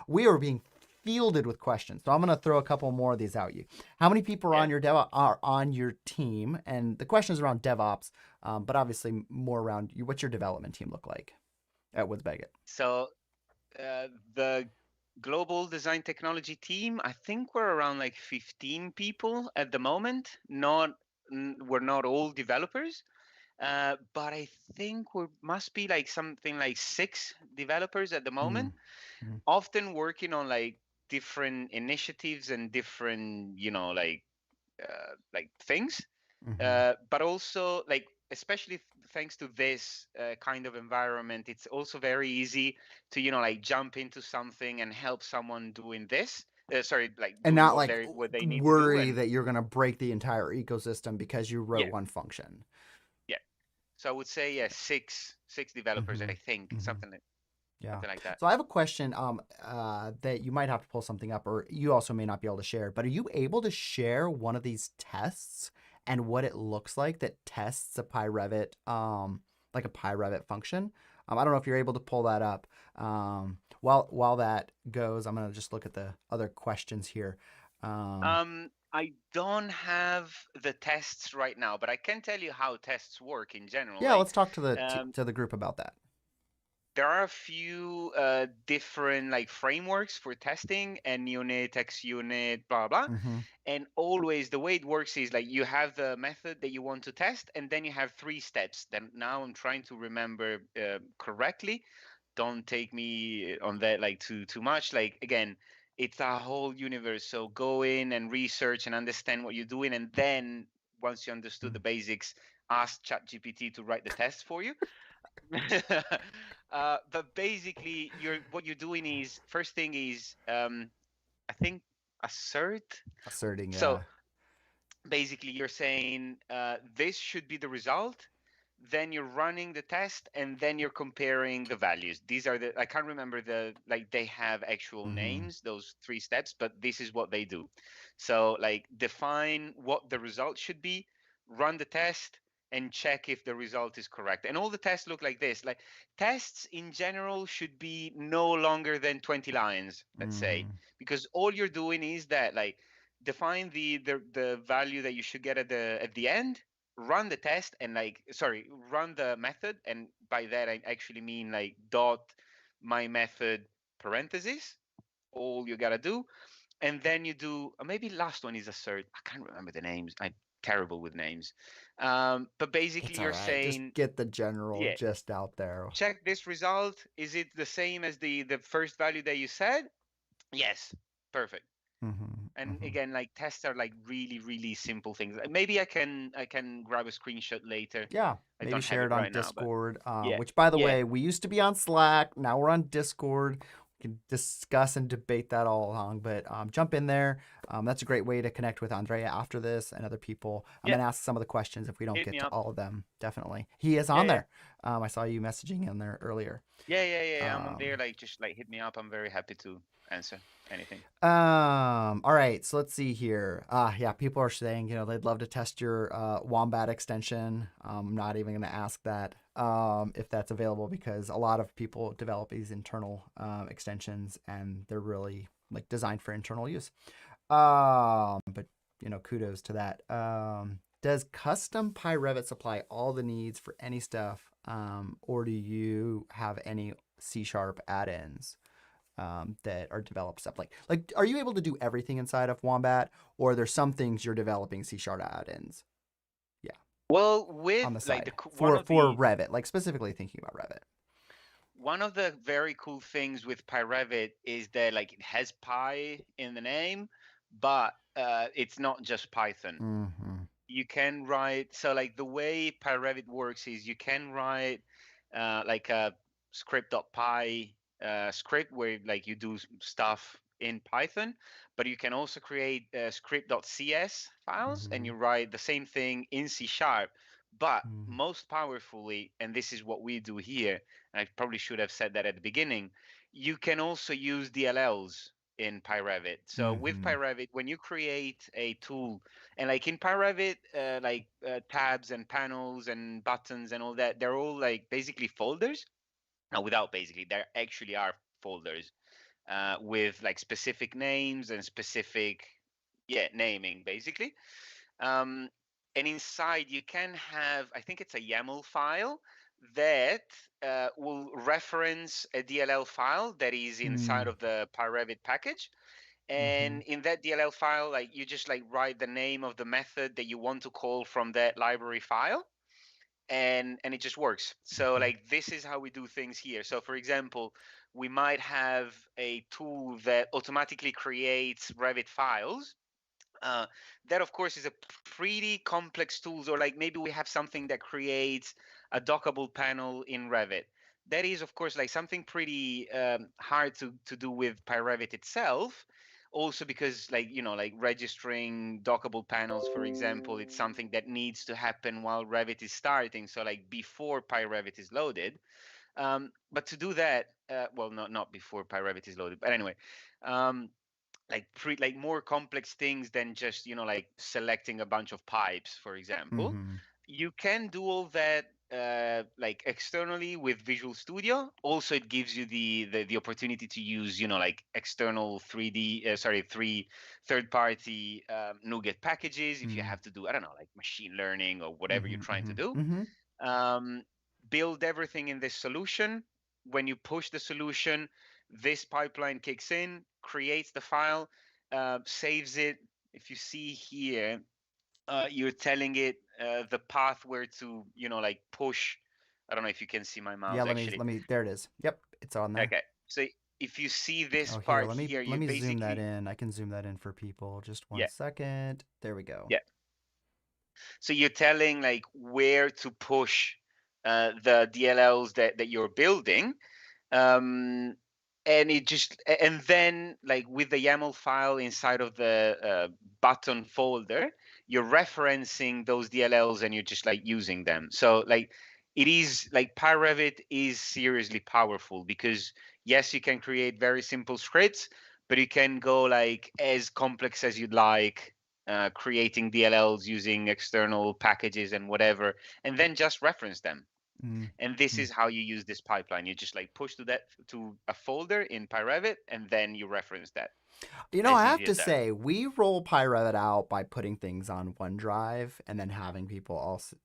We are being fielded with questions, so I'm gonna throw a couple more of these out you. How many people Yeah. are on your team? And the question is around DevOps, but obviously more around you. What's your development team look like at Woods Bagot? So the global design technology team, I think we're around like 15 people at the moment. We're not all developers, but I think we must be like something like 6 developers at the Mm, moment, mm, often working on like different initiatives and different, like things. mm-hmm. But also like, especially thanks to this kind of environment, it's also very easy to, like jump into something and help someone doing this. Sorry, like And doing not what like they need to do. worry And that you're gonna break the entire ecosystem because you wrote yeah, one function. yeah. So I would say, yeah, six developers, Mm-hmm. I think, Mm-hmm. Yeah. something like that. So I have a question, that you might have to pull something up, or you also may not be able to share. But are you able to share one of these tests and what it looks like that tests a PyRevit, like a PyRevit function? I don't know if you're able to pull that up. While that goes, I'm gonna just look at the other questions here. Um, I don't have the tests right now, but I can tell you how tests work in general. yeah, Like, let's talk to um, to the group about that. there are a few different like frameworks for testing, and unit, XUnit, blah blah. Mm-hmm. And always the way it works is like you have the method that you want to test, and then you have 3 steps. Then now I'm trying to remember correctly. Don't take me on that like too much. Like again, it's a whole universe. So go in and research and understand what you're doing, and then once you understood the basics, ask ChatGPT to write the test for you. But basically, what you're doing is, first thing is, I think, assert. Asserting, So yeah. basically, you're saying this should be the result. Then you're running the test, and then you're comparing the values. These are I can't remember like they have actual Mm-hmm. names, those 3 steps, but this is what they do. So like define what the result should be, run the test, and check if the result is correct. And all the tests look like this. Like tests in general should be no longer than 20 lines, let's say, Mm-hmm. because all you're doing is that like define the value that you should get at the end, run the test, and like, sorry, run the method. And by that I actually mean like dot my method parentheses, all you gotta do. And then you do, maybe last one is assert. I can't remember the names, I'm terrible with names. But basically It's all you're right. Just saying, get the general yeah, gist out there. check this result, is it the same as the first value that you said? Yes, perfect. Mm-hmm. And Mm-hmm. again, like tests are like really really simple things. Maybe I can grab a screenshot later. Yeah, I maybe don't have share it it on right now, but Discord. yeah, Which, by the yeah, way, we used to be on Slack. Now we're on Discord. We can discuss and debate that all along. But jump in there. That's a great way to connect with Andrea after this and other people. I'm yeah. gonna ask some of the questions if we don't Hit get me to up. all of them. Definitely, he is Yeah, on yeah. there. I saw you messaging in there earlier. Yeah. I'm on there. Um, Like, just like hit me up. I'm very happy to answer anything. all right, so let's see here. Yeah, people are saying, they'd love to test your Wombat extension. I'm not even going to ask that if that's available because a lot of people develop these internal extensions and they're really like designed for internal use. But kudos to that. Does custom Revit supply all the needs for any stuff, or do you have any C# add-ins that are developed stuff? Like, are you able to do everything inside of Wombat, or are there some things you're developing C# add-ins? Yeah, Well, with on the like side one for of the Revit, like specifically thinking about Revit. very cool things with PyRevit is that like it has Py in the name, but it's not just Python. Mm-hmm. You can write, so like the way PyRevit works is you can write like a script.py script where like you do stuff in Python, but you can also create script.cs files and Mm-hmm. you write the same thing in C sharp. But Mm-hmm. most powerfully, and this is what we do here, and I probably should have said that at the beginning, you can also use DLLs in PyRevit. So with Mm-hmm. PyRevit, when you create a tool, and like in PyRevit, tabs and panels and buttons and all that, they're all like basically folders. Now, without basically, there actually are folders with like specific names and specific, naming basically. Um, and inside you can have, I think it's a YAML file that will reference a DLL file that is inside of the PyRevit package. Mm-hmm. And in that DLL file, like you just like write the name of the method that you want to call from that library file, and it just works. So Mm-hmm. like this is how we do things here. So for example, we might have a tool that automatically creates Revit files. uh, that of course is a pretty complex tools, or like maybe we have something that creates a dockable panel in Revit. That is of course like something pretty hard to do with PyRevit itself. Also because like like registering dockable panels, for example, it's something that needs to happen while Revit is starting, so like before PyRevit is loaded. But to do that, well, not before PyRevit is loaded, but anyway, um, like more complex things than just like selecting a bunch of pipes, for example. Mm-hmm. You can do all that like externally with Visual Studio. Also, it gives you the opportunity to use like external 3D three third party NuGet packages if you have to do, I don't know, like machine learning or whatever you're Mm-hmm. trying to Mm-hmm. do. Mm-hmm. um, Build everything in this solution. When you push the solution, this pipeline kicks in, creates the file, saves it. If you see here, you're telling it the path where to, like push. I don't know if you can see my Yeah, mouse let actually. me there it is. Yep, it's on there. Okay, so if you see this Oh, here, part here, let you me zoom that basically, in. I can zoom that in for people. Just one yeah, second. There we go. yeah. So you're telling like where to push the DLLs that you're building. um, and it just, and then like with the YAML file inside of the button folder, you're referencing those DLLs and you're just like using them. So like it is like PyRevit is seriously powerful because yes, you can create very simple scripts, but you can go like as complex as you'd like, creating DLLs using external packages and whatever, and then just reference them. And this Mm-hmm. is how you use this pipeline. You just like push to a folder in PyRevit, and then you reference that. I As have easy to as that. say, we roll Revit out by putting things on OneDrive and then having people also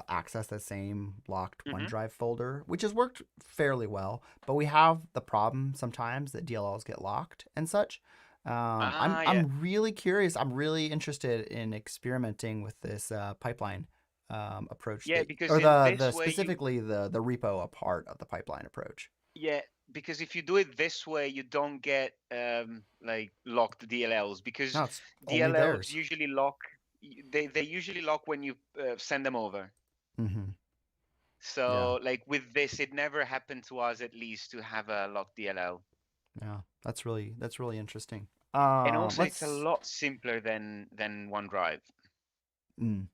access the same locked Hmm. OneDrive folder, which has worked fairly well. But we have the problem sometimes that DLLs get locked and such. Ah, yeah, I'm really curious. I'm really interested in experimenting with this pipeline approach yeah. that, Because or in the this way, specifically the repo a part of the pipeline approach. yeah, because if you do it this way, you don't get like locked DLLs, because No, it's only DLLs theirs. usually lock. They usually lock when you send them over. Hmm. Yeah. So like with this, it never happened to us at least to have a locked DLL. Yeah, that's really interesting. And also it's a Let's. lot simpler than OneDrive. Mm.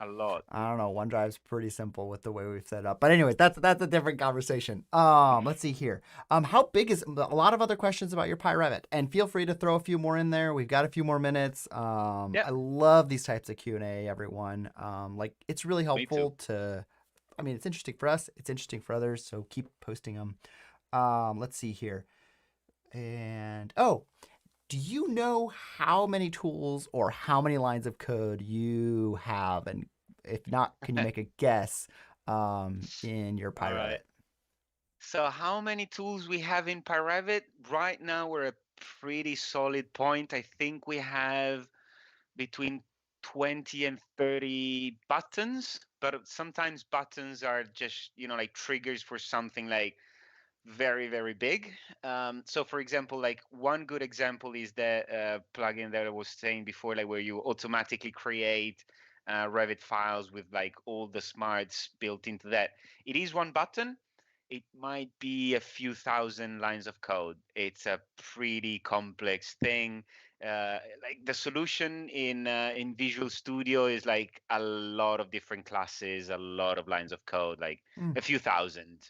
a lot. I don't know. OneDrive's pretty simple with the way we've set it up. But anyways, that's a different conversation. Let's see here. How big is a lot of other questions about your Revit, and feel free to throw a few more in there. We've got a few more minutes. Yeah, I love these types of Q&A, everyone. Like it's really me too. helpful to. I mean, it's interesting for us. It's interesting for others. So keep posting them. Let's see here. And do you know how many tools or how many lines of code you have? And if not, can you make a guess in your All right. Revit? So how many tools we have in Revit? Right now, we're a pretty solid point. I think we have between 20 and 30 buttons, but sometimes buttons are just, like triggers for something like very, very big. So for example, like one good example is the plugin that I was saying before, like where you automatically create Revit files with like all the smarts built into that. It is one button. It might be a few thousand lines of code. It's a pretty complex thing. Like the solution in Visual Studio is like a lot of different classes, a lot of lines of code, like Mm. a few thousand.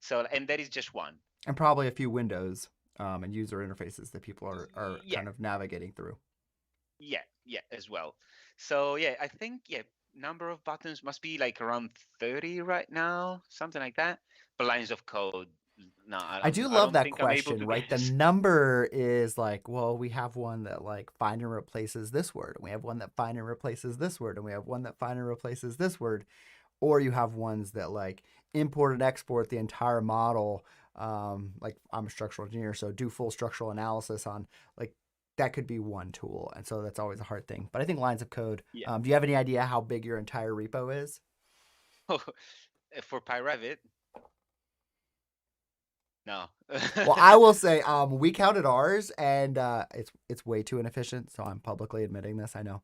So, and that is just one. And probably a few windows and user interfaces that people are Yeah, kind of navigating through. yeah, as well. So yeah, I think number of buttons must be like around 30 right now, something like that. But lines of code, no, I do I love don't that think I'm able question, to right? The guess. number is like, well, we have one that like find and replaces this word, and we have one that find and replaces this word, and we have one that find and replaces this word. Or you have ones that like import and export the entire model. Like I'm a structural engineer, so do full structural analysis on like that could be one tool, and so that's always a hard thing. But I think lines of code. Yeah. Do you have any idea how big your entire repo is? For Pyrevit, no. Well, I will say we counted ours, and it's way too inefficient. So I'm publicly admitting this. I know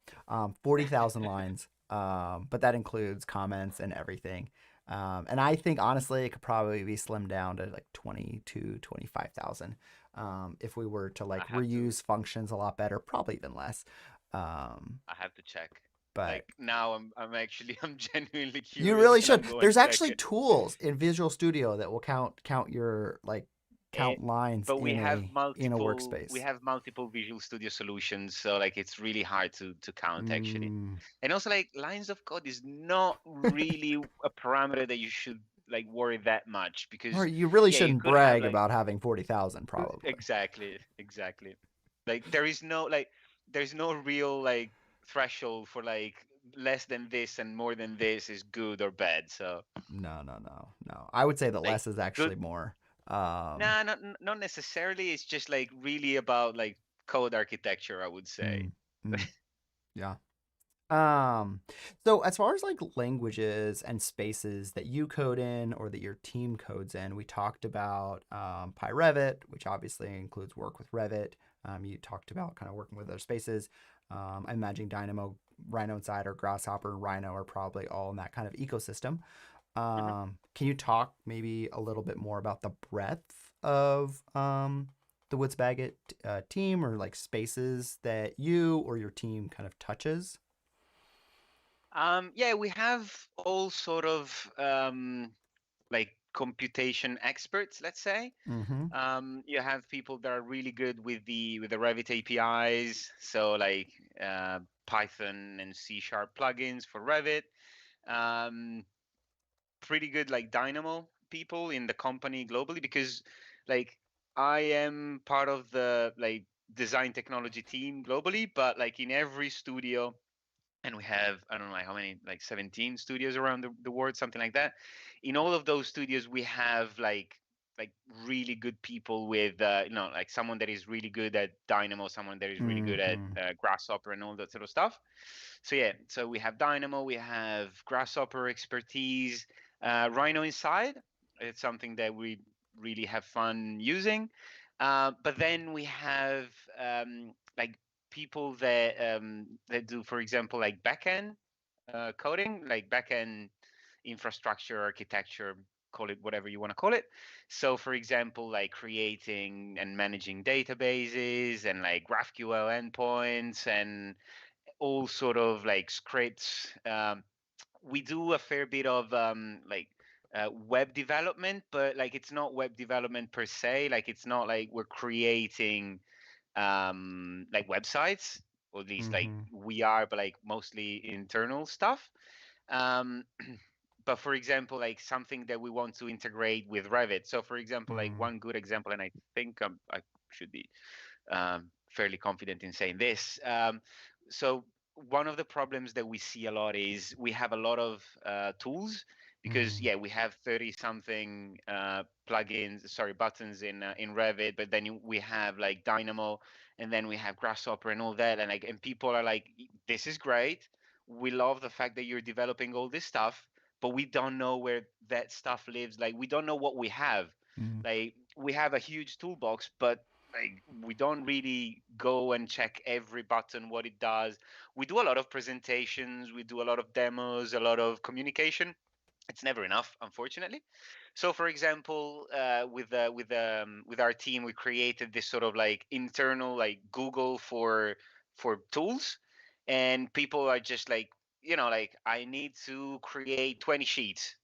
40,000 lines, but that includes comments and everything. And I think honestly, it could probably be slimmed down to like 20 to 25,000 if we were to I like have to reuse functions a lot better, probably even less. Um, I have to check. but Like now I'm actually I'm genuinely you curious really and I'm should. going There's to check actually it. tools in Visual Studio that will count your like Eh, count lines but we have in a multiple we workspace. have multiple Visual Studio solutions, so like it's really hard to count actually. Mm. And also like lines of code is not really a parameter that you should like worry that much Or because you really yeah, you shouldn't could have brag like about having 40,000, probably. exactly. Like there's no real like threshold for like less than this and more than this is good or bad. So No, no, no, no. I would say that like less is good actually more. nah not necessarily. It's just like really about like code architecture, I would say. Mm, mm, yeah. Um, so as far as like languages and spaces that you code in or that your team codes in, we talked about PyRevit, which obviously includes work with Revit. You talked about kind of working with other spaces. I imagine Dynamo, Rhino Inside, or Grasshopper and Rhino are probably all in that kind of ecosystem. Mhm. Can you talk maybe a little bit more about the breadth of the Woods Bagot team or like spaces that you or your team kind of touches? Yeah, we have all sort of like computation experts, let's say. Mm-hmm. You have people that are really good with the Revit APIs, so like Python and C# plugins for Revit. Um, Pretty good like Dynamo people in the company globally because like I am part of the like design technology team globally, but like in every studio, and we have I don't know like how many like 17 studios around the world, something like that. In all of those studios we have like really good people with like someone that is really good at Dynamo, someone that is really good at Mm-hmm. Grasshopper and all that sort of stuff. So yeah, so we have Dynamo, we have Grasshopper expertise, Rhino inside. It's something that we really have fun using. But then we have like people that do, for example, like backend coding, like backend infrastructure architecture, call it whatever you want to call it. So, for example, like creating and managing databases and like GraphQL endpoints and all sort of like scripts. we do a fair bit of web development, but like it's not web development per se. Like it's not like we're creating like websites, or at least like Mm-hmm. we are, but like mostly internal stuff. Um, but for example, like something that we want to integrate with Revit. So for example, like Mm-hmm. one good example, and I think I should be fairly confident in saying this. So one of the problems that we see a lot is we have a lot of tools, because yeah, we have 30 something plugins, sorry, buttons in Revit, but then we have like Dynamo, and then we have Grasshopper and all that, and like, and people are like, this is great, we love the fact that you're developing all this stuff, but we don't know where that stuff lives. Like we don't know what we have. Mm-hmm. Like we have a huge toolbox, but like we don't really go and check every button what it does. We do a lot of presentations, we do a lot of demos, a lot of communication. It's never enough, unfortunately. So for example, with our team, we created this sort of like internal like Google for tools, and people are just like, like, I need to create 20 sheets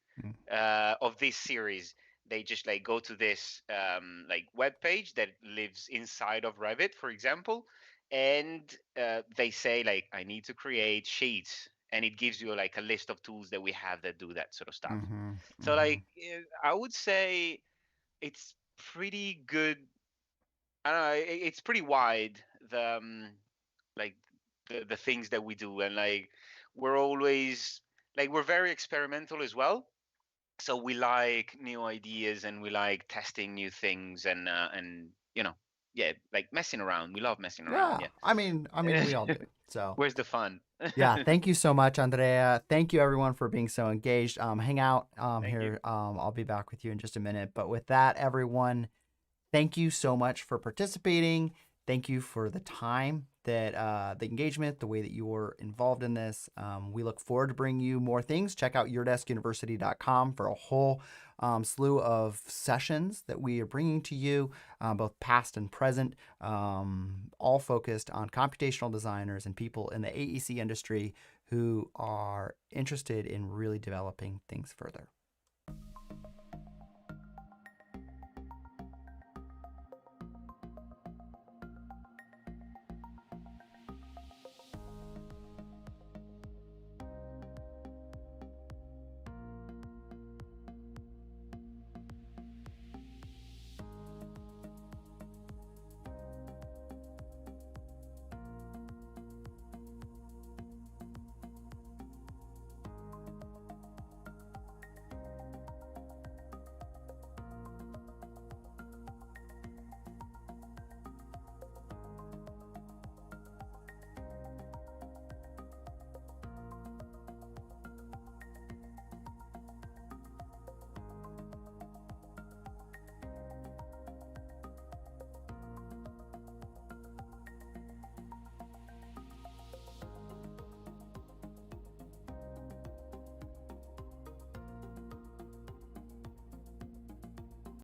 of this series. They just like go to this like web page that lives inside of Revit, for example, and they say like, I need to create sheets, and it gives you like a list of tools that we have that do that sort of stuff. Mm-hmm. So Mm-hmm. like, I would say it's pretty good. I don't know. It's pretty wide, the like the things that we do, and like we're always like, we're very experimental as well. So we like new ideas, and we like testing new things, and yeah, like messing around. We love messing around. Yeah. I mean, Yeah. we all do. So Where's the fun? yeah, thank you so much, Andrea. Thank you everyone for being so engaged. Hang out Thank you. here. I'll be back with you in just a minute. But with that, everyone, thank you so much for participating. Thank you for the time that the engagement, the way that you were involved in this. We look forward to bringing you more things. Check out yourdeskuniversity.com for a whole slew of sessions that we are bringing to you, both past and present, all focused on computational designers and people in the AEC industry who are interested in really developing things further.